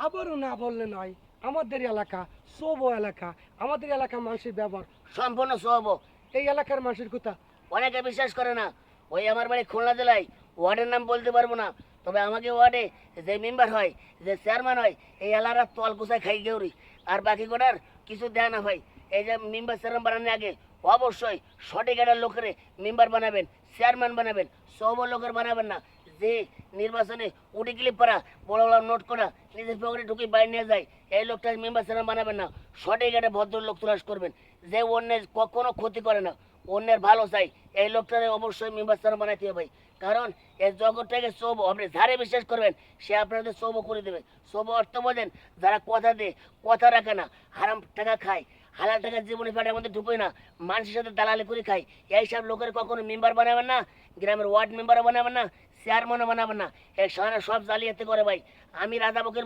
আবারও না বললে নয়, আমাদের এলাকা সব এলাকা, আমাদের এলাকা মানুষের ব্যবহার সম্পূর্ণ সহব। এই এলাকার মানুষের কথা। অনেকে বিশ্বাস করে না। ওই আমার বাড়ি খুলনা জেলায়, ওয়ার্ডের নাম বলতে পারবো না, তবে আমাকে ওয়ার্ডে যে মেম্বার হয়, যে চেয়ারম্যান হয়, এই এলাকার তল কুচায় খাই গেউরি, আর বাকি কোটার কিছু দেয় না ভাই। এই যে মেম্বার চেয়ারম্যান বানানোর আগে অবশ্যই সঠিক একটা লোকের মেম্বার বানাবেন, চেয়ারম্যান বানাবেন, সব লোকের বানাবেন না যে নির্বাচনে উঠি ক্লিপ করা, বড় বড় নোট করা, নিজের পকেটে ঢুকে বাইরে নিয়ে যায়, এই লোকটা মেম্বার চেয়ারম্যান বানাবেন না। সঠিক একটা ভদ্রলোক তলাশ করবেন, যে অন্যের কখনো ক্ষতি করে না, অন্যের ভালো চাই, এই লোকটারে অবশ্যই মেম্বার চেয়ারম্যান বানাইতে হবে ভাই। কারণ এই জগৎটাকে সব আপনি যারে বিশ্বাস করবেন সে আপনাদের সবও করে দেবে। সব অর্থ বোঝেন, যারা কথা দেয় কথা রাখে না, হারাম টাকা খায়, হালাল টাকা জীবনে পেটের মধ্যে ঢুকোয় না, মানুষের সাথে দালালি করে খায়, এইসব লোকের কখনো মেম্বার বানাবেন না, গ্রামের ওয়ার্ড মেম্বারও বানাবেন না, চেয়ারম্যানও বানাবেন না। এই শহরে সব জালিয়াতি করে ভাই। আমি রাজা বকের